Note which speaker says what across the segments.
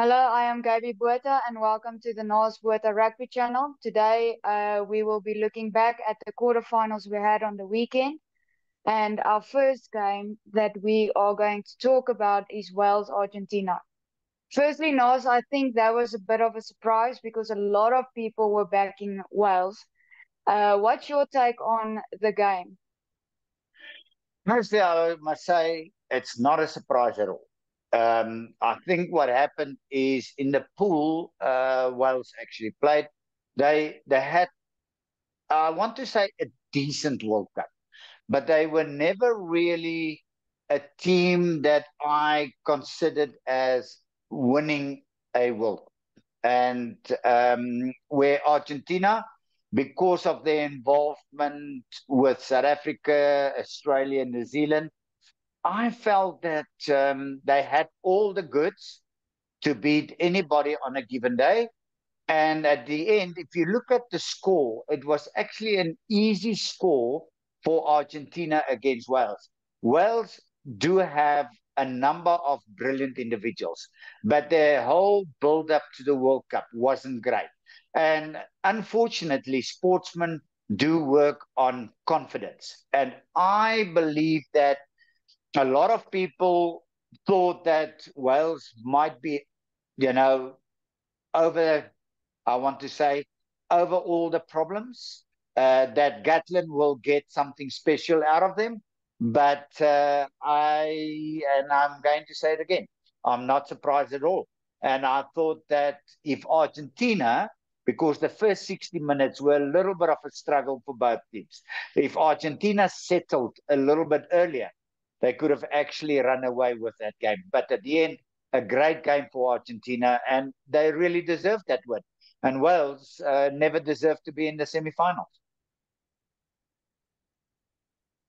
Speaker 1: Hello, I am Gaby Buerta and welcome to the North Buerta Rugby channel. Today we will be looking back at the quarterfinals we had on the weekend. And our first game that we are going to talk about is Wales-Argentina. Firstly, North, I think that was a bit of a surprise because a lot of people were backing Wales. What's your take on the game?
Speaker 2: Mostly, I must say it's not a surprise at all. I think what happened is in the pool, Wales actually played. They had, I want to say, a decent World Cup, but they were never really a team that I considered as winning a World Cup. And where Argentina, because of their involvement with South Africa, Australia, New Zealand, I felt that they had all the goods to beat anybody on a given day. And at the end, if you look at the score, it was actually an easy score for Argentina against Wales. Wales do have a number of brilliant individuals, but their whole build up to the World Cup wasn't great. And unfortunately, sportsmen do work on confidence. And I believe that a lot of people thought that Wales might be, you know, over, I want to say, over all the problems, that Gatlin will get something special out of them. But and I'm going to say it again, I'm not surprised at all. And I thought that if Argentina, because the first 60 minutes were a little bit of a struggle for both teams, if Argentina settled a little bit earlier, they could have actually run away with that game. But at the end, a great game for Argentina, and they really deserved that win. And Wales never deserved to be in the semi-finals.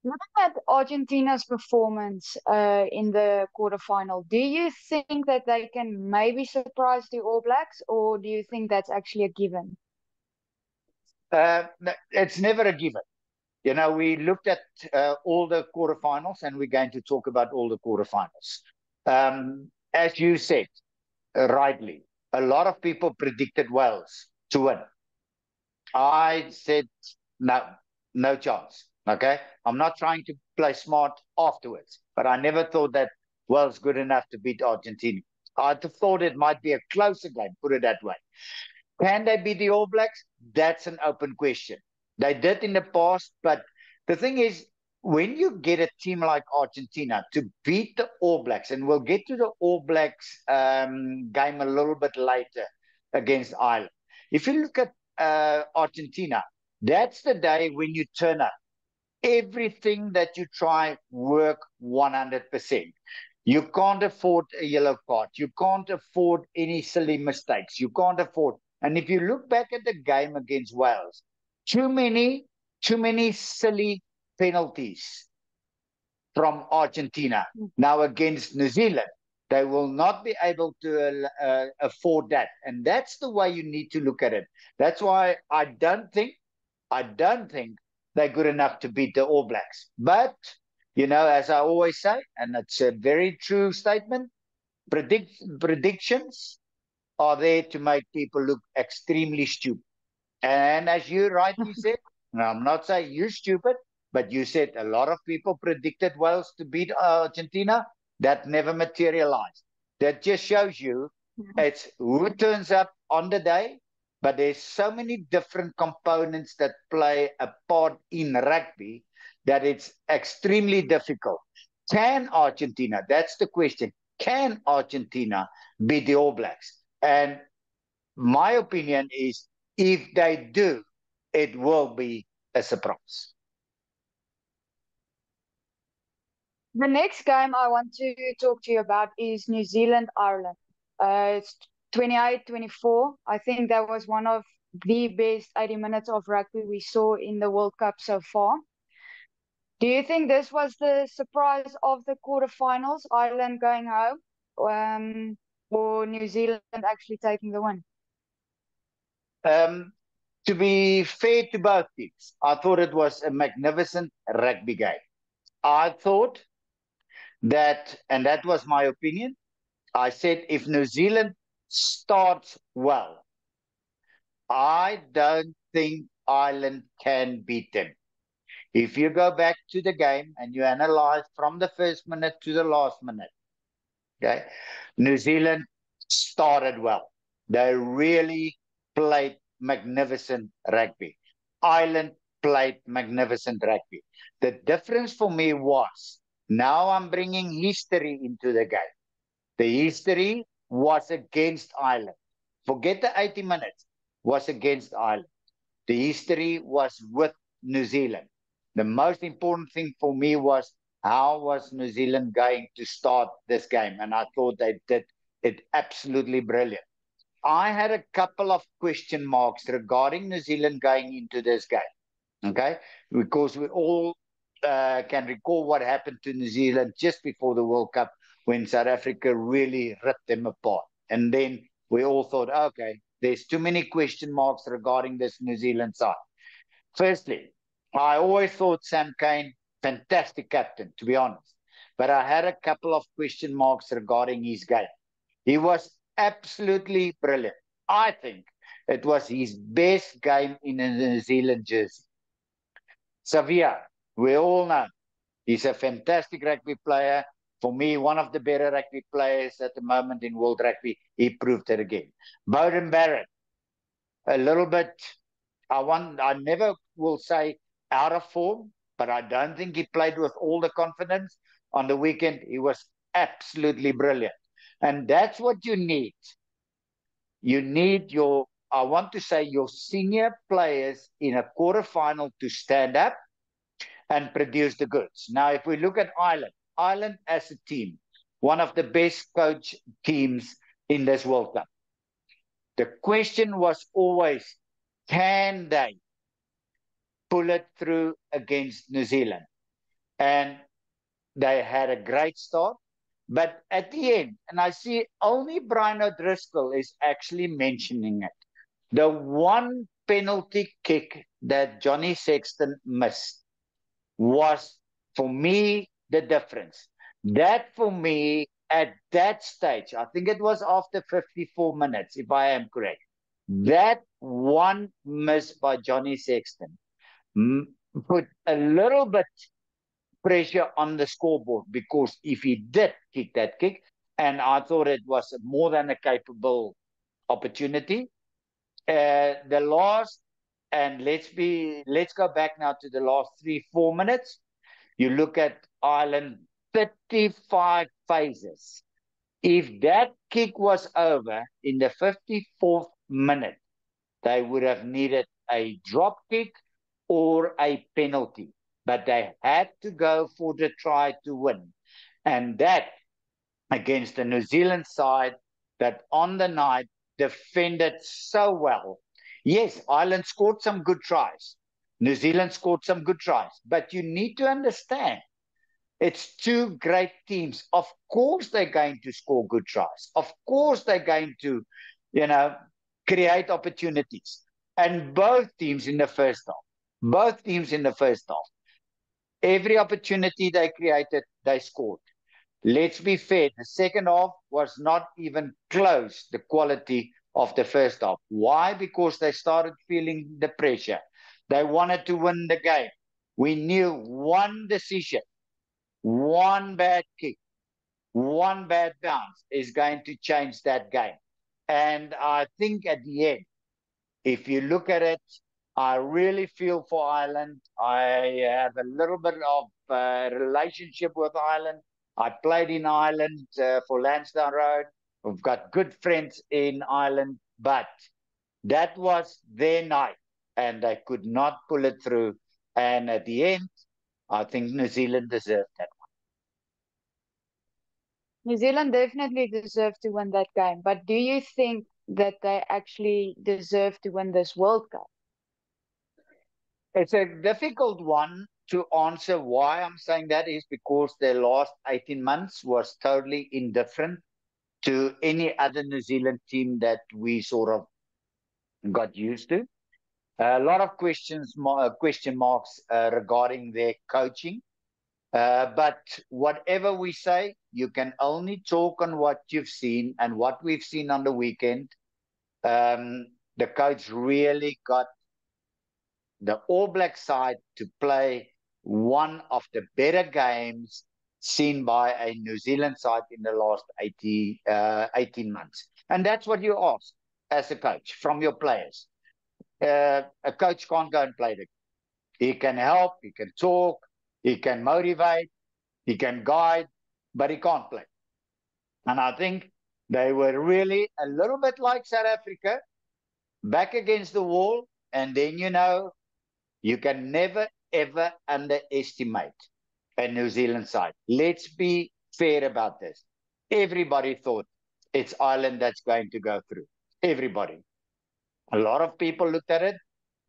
Speaker 1: Looking at Argentina's performance in the quarterfinal, do you think that they can maybe surprise the All Blacks, or do you think that's actually a given?
Speaker 2: It's never a given. You know, we looked at all the quarterfinals, and we're going to talk about all the quarterfinals. As you said, rightly, a lot of people predicted Wales to win. I said, no, no chance. Okay. I'm not trying to play smart afterwards, but I never thought that Wales good enough to beat Argentina. I thought it might be a closer game, put it that way. Can they beat the All Blacks? That's an open question. They did in the past, but the thing is, when you get a team like Argentina to beat the All Blacks, and we'll get to the All Blacks game a little bit later against Ireland. If you look at Argentina, that's the day when you turn up. Everything that you try work 100%. You can't afford a yellow card. You can't afford any silly mistakes. You can't afford. And if you look back at the game against Wales, too many, too many silly penalties from Argentina. Now against New Zealand, they will not be able to afford that. And that's the way you need to look at it. That's why I don't think they're good enough to beat the All Blacks. But, as I always say, and it's a very true statement, predictions are there to make people look extremely stupid. And as you rightly said, and I'm not saying you're stupid, but you said a lot of people predicted Wales to beat Argentina. That never materialized. That just shows you it's who turns up on the day, but there's so many different components that play a part in rugby that it's extremely difficult. Can Argentina, that's the question, can Argentina beat the All Blacks? And my opinion is if they do, it will be a surprise.
Speaker 1: The next game I want to talk to you about is New Zealand-Ireland. It's 28-24. I think that was one of the best 80 minutes of rugby we saw in the World Cup so far. Do you think this was the surprise of the quarterfinals, Ireland going home, or New Zealand actually taking the win?
Speaker 2: Um, to be fair to both teams, I thought it was a magnificent rugby game. I thought that, and that was my opinion, I said if New Zealand starts well, I don't think Ireland can beat them. If you go back to the game and you analyze from the first minute to the last minute, okay, New Zealand started well. They really played magnificent rugby. Ireland played magnificent rugby. The difference for me was now I'm bringing history into the game. The history was against Ireland. Forget the 80 minutes, was against Ireland. The history was with New Zealand. The most important thing for me was how was New Zealand going to start this game? And I thought they did it absolutely brilliant. I had a couple of question marks regarding New Zealand going into this game. Okay, because we all can recall what happened to New Zealand just before the World Cup when South Africa really ripped them apart. And then we all thought, okay, there's too many question marks regarding this New Zealand side. Firstly, I always thought Sam Cane, fantastic captain, to be honest. But I had a couple of question marks regarding his game. He was absolutely brilliant. I think it was his best game in a New Zealand jersey. Xavier, we all know he's a fantastic rugby player. For me, one of the better rugby players at the moment in world rugby. He proved it again. Bowden Barrett, a little bit, I never will say out of form, but I don't think he played with all the confidence. On the weekend, he was absolutely brilliant. And that's what you need. You need your, I want to say, your senior players in a quarterfinal to stand up and produce the goods. Now, if we look at Ireland, Ireland as a team, one of the best coach teams in this World Cup. The question was always, can they pull it through against New Zealand? And they had a great start. But at the end, and I see only Brian O'Driscoll is actually mentioning it, the one penalty kick that Johnny Sexton missed was, for me, the difference. That, for me, at that stage, I think it was after 54 minutes, if I am correct, that one miss by Johnny Sexton put a little bit pressure on the scoreboard, because if he did kick that kick, and I thought it was more than a capable opportunity, the last, and let's go back now to the last 3-4 minutes. You look at Ireland, 35 phases. If that kick was over in the 54th minute, they would have needed a drop kick or a penalty. But they had to go for the try to win. And that, against the New Zealand side, that on the night defended so well. Yes, Ireland scored some good tries. New Zealand scored some good tries. But you need to understand, it's two great teams. Of course they're going to score good tries. Of course they're going to, create opportunities. And both teams in the first half, every opportunity they created, they scored. Let's be fair, the second half was not even close the quality of the first half. Why? Because they started feeling the pressure. They wanted to win the game. We knew one decision, one bad kick, one bad bounce is going to change that game. And I think at the end, if you look at it, I really feel for Ireland. I have a little bit of relationship with Ireland. I played in Ireland for Lansdowne Road. We've got good friends in Ireland, but that was their night, and they could not pull it through. And at the end, I think New Zealand deserved that.
Speaker 1: New Zealand definitely deserved to win that game, but do you think that they actually deserve to win this World Cup?
Speaker 2: It's a difficult one to answer. Why I'm saying that is because the last 18 months was totally indifferent to any other New Zealand team that we sort of got used to. A lot of question marks regarding their coaching. But whatever we say, you can only talk on what you've seen, and what we've seen on the weekend. The coach really got the All Black side to play one of the better games seen by a New Zealand side in the last 18 months. And that's what you ask as a coach from your players. A coach can't go and play the game. He can help, he can talk, he can motivate, he can guide, but he can't play. And I think they were really a little bit like South Africa, back against the wall. And then, you can never, ever underestimate a New Zealand side. Let's be fair about this. Everybody thought it's Ireland that's going to go through. Everybody. A lot of people looked at it,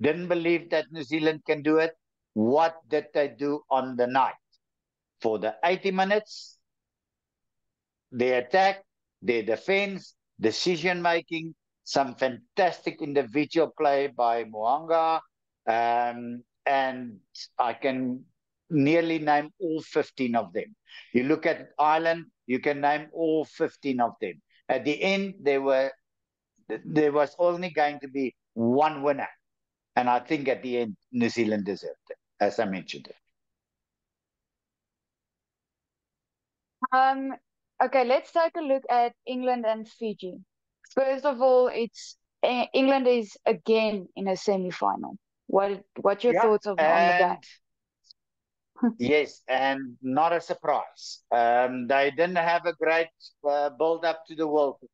Speaker 2: didn't believe that New Zealand can do it. What did they do on the night? For the 80 minutes, they attack, their defense, decision making, some fantastic individual play by Moanga. And I can nearly name all 15 of them. You look at Ireland, you can name all 15 of them. At the end, there was only going to be one winner. And I think at the end, New Zealand deserved it, as I mentioned it.
Speaker 1: Um, okay, let's take a look at England and Fiji. First of all, England is again in a semi-final. What's your
Speaker 2: Yeah,
Speaker 1: thoughts on the
Speaker 2: and
Speaker 1: game?
Speaker 2: yes, and not a surprise. They didn't have a great build up to the World Cup.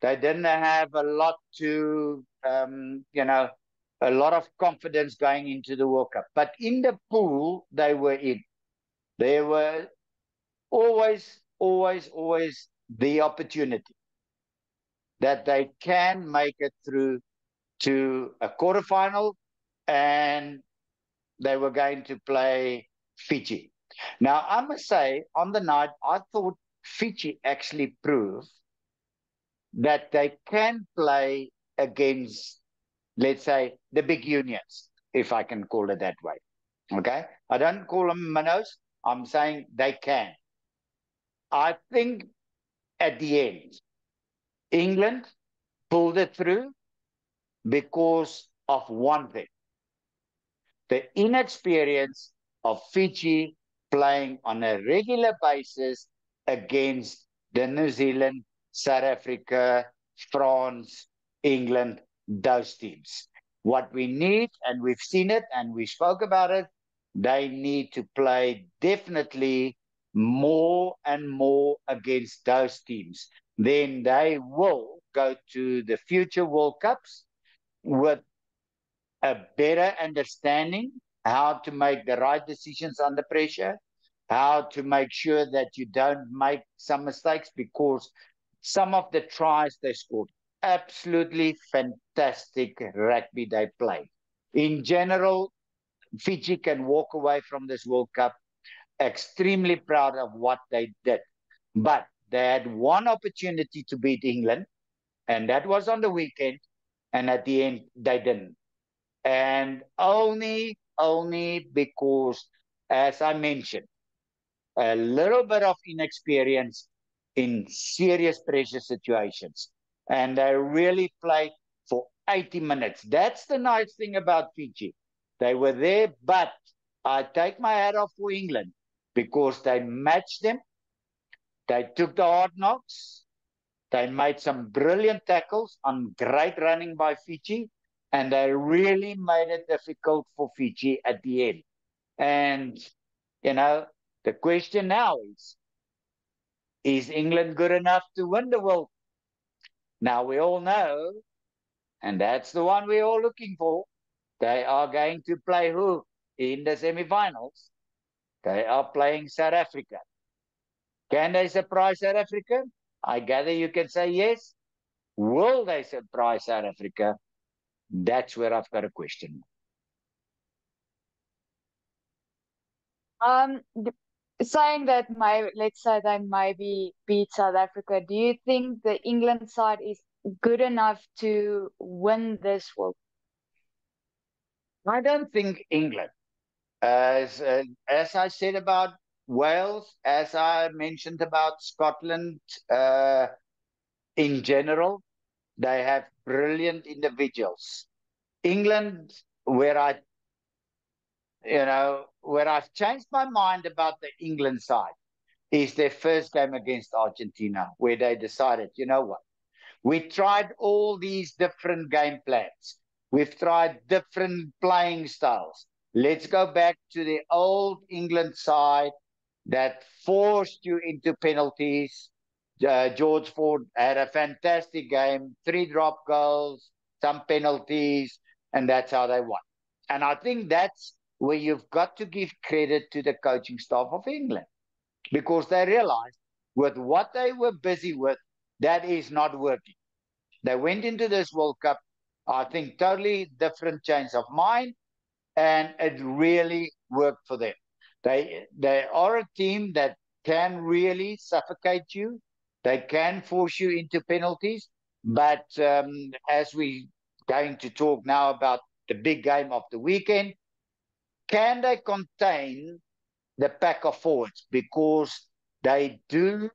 Speaker 2: They didn't have a lot a lot of confidence going into the World Cup. But in the pool, they were in. There were always, always, always the opportunity that they can make it through to a quarterfinal, and they were going to play Fiji. Now, I must say, on the night, I thought Fiji actually proved that they can play against, let's say, the big unions, if I can call it that way. Okay? I don't call them minnows. I'm saying they can. I think at the end, England pulled it through because of one thing: the inexperience of Fiji playing on a regular basis against the New Zealand, South Africa, France, England, those teams. What we need, and we've seen it and we spoke about it, they need to play definitely more and more against those teams. Then they will go to the future World Cups with a better understanding how to make the right decisions under pressure, how to make sure that you don't make some mistakes, because some of the tries they scored, absolutely fantastic rugby they played. In general, Fiji can walk away from this World Cup extremely proud of what they did. But they had one opportunity to beat England, and that was on the weekend, and at the end, they didn't. And only because, as I mentioned, a little bit of inexperience in serious pressure situations. And they really played for 80 minutes. That's the nice thing about Fiji. They were there, but I take my hat off for England because they matched them. They took the hard knocks. They made some brilliant tackles on great running by Fiji, and they really made it difficult for Fiji at the end. And, the question now is England good enough to win the World Cup? Now we all know, and that's the one we're all looking for, they are going to play who in the semi-finals? They are playing South Africa. Can they surprise South Africa? I gather you can say yes. Will they surprise South Africa? That's where I've got a question.
Speaker 1: Um, saying that let's say they maybe beat South Africa, do you think the England side is good enough to win this World?
Speaker 2: I don't think England, as I said about Wales, as I mentioned about Scotland, in general, they have brilliant individuals. England, where where I've changed my mind about the England side, is their first game against Argentina, where they decided, you know what? We tried all these different game plans. We've tried different playing styles. Let's go back to the old England side that forced you into penalties. George Ford had a fantastic game, 3 drop goals, some penalties, and that's how they won. And I think that's where you've got to give credit to the coaching staff of England, because they realized with what they were busy with, that is not working. They went into this World Cup, I think, totally different change of mind, and it really worked for them. They are a team that can really suffocate you. They can force you into penalties. But as we going to talk now about the big game of the weekend, can they contain the pack of forwards? Because they do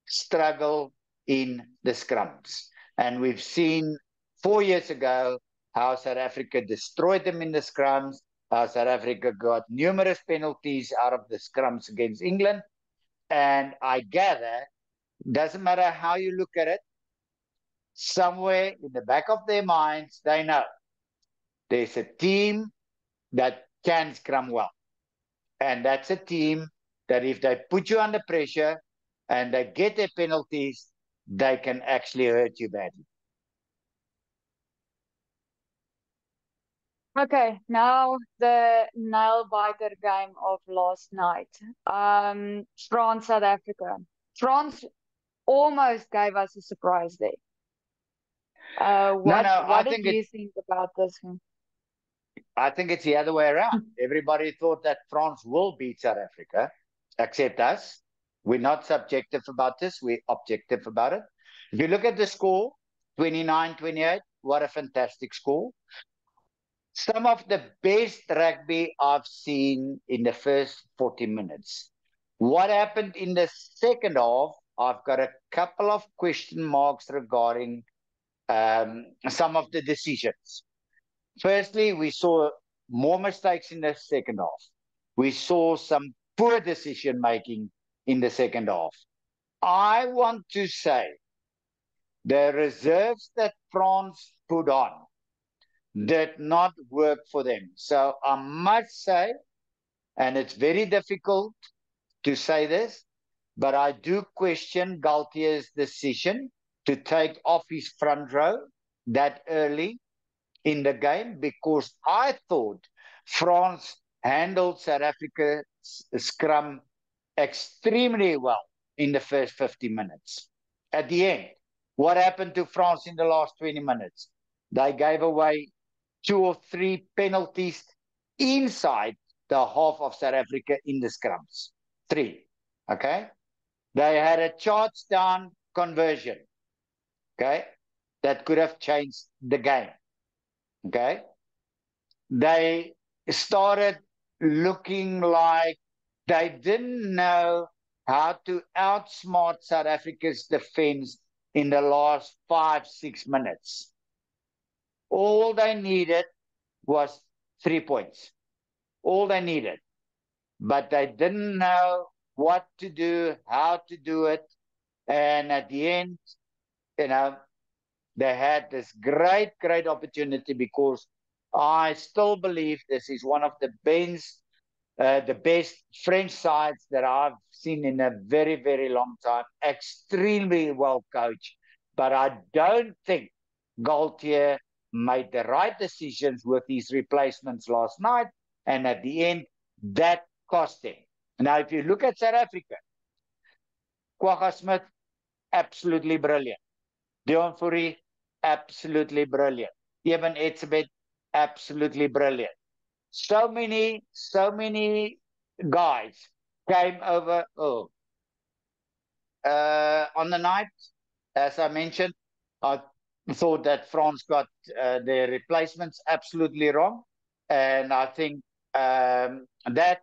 Speaker 2: struggle in the scrums. And we've seen 4 years ago how South Africa destroyed them in the scrums, how South Africa got numerous penalties out of the scrums against England. And I gather, doesn't matter how you look at it, somewhere in the back of their minds, they know there's a team that can scrum well. And that's a team that if they put you under pressure and they get their penalties, they can actually hurt you badly.
Speaker 1: Okay, now the nail biter game of last night. France, South Africa. France almost gave us a surprise there.
Speaker 2: No,
Speaker 1: What did you think about this one?
Speaker 2: I think it's the other way around. Everybody thought that France will beat South Africa, except us. We're not subjective about this, we're objective about it. If you look at the score, 29-28, what a fantastic score. Some of the best rugby I've seen in the first 40 minutes. What happened in the second half, I've got a couple of question marks regarding some of the decisions. Firstly, we saw more mistakes in the second half. We saw some poor decision making in the second half. I want to say the reserves that France put on did not work for them. So I must say, and it's very difficult to say this, but I do question Galtier's decision to take off his front row that early in the game, because I thought France handled South Africa's scrum extremely well in the first 50 minutes. At the end, what happened to France in the last 20 minutes? They gave away 2 or 3 penalties inside the half of South Africa in the scrums. 3. Okay? They had a charge down conversion. Okay? That could have changed the game. Okay? They started looking like they didn't know how to outsmart South Africa's defense in the last 5-6 minutes. All they needed was 3 points. All they needed. But they didn't know what to do, how to do it. And at the end, they had this great opportunity, because I still believe this is one of the best French sides that I've seen in a very, very long time. Extremely well coached. But I don't think Gaultier made the right decisions with his replacements last night. And at the end, that cost him. Now, if you look at South Africa, Kwagga Smith, absolutely brilliant. Deon Fourie, absolutely brilliant. Eben Etzebeth, absolutely brilliant. So many guys came over on the night. As I mentioned, I thought that France got their replacements absolutely wrong. And I think that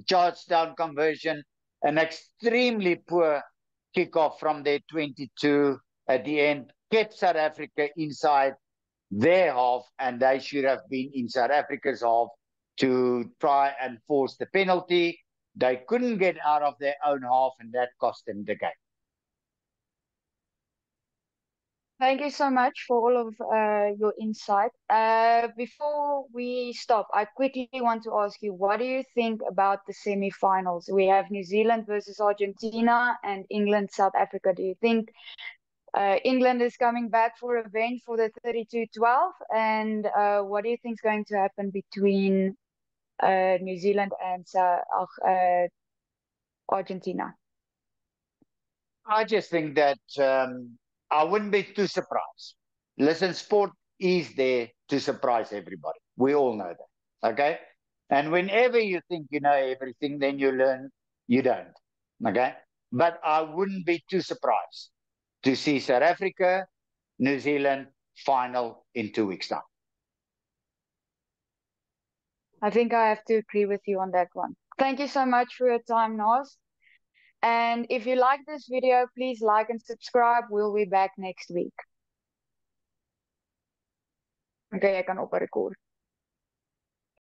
Speaker 2: charge down conversion, an extremely poor kickoff from their 22 at the end, kept South Africa inside their half, and they should have been in South Africa's half to try and force the penalty. They couldn't get out of their own half, and that cost them the game.
Speaker 1: Thank you so much for all of your insight. Before we stop, I quickly want to ask you, what do you think about the semi-finals? We have New Zealand versus Argentina and England, South Africa. Do you think England is coming back for revenge for the 32-12? And what do you think is going to happen between New Zealand and Argentina?
Speaker 2: I just think that I wouldn't be too surprised. Listen, sport is there to surprise everybody. We all know that. Okay? And whenever you think you know everything, then you learn you don't. Okay? But I wouldn't be too surprised to see South Africa, New Zealand final in 2 weeks' time.
Speaker 1: I think I have to agree with you on that one. Thank you so much for your time, Naz. And if you like this video, please like and subscribe. We'll be back next week. Okay, I can open record.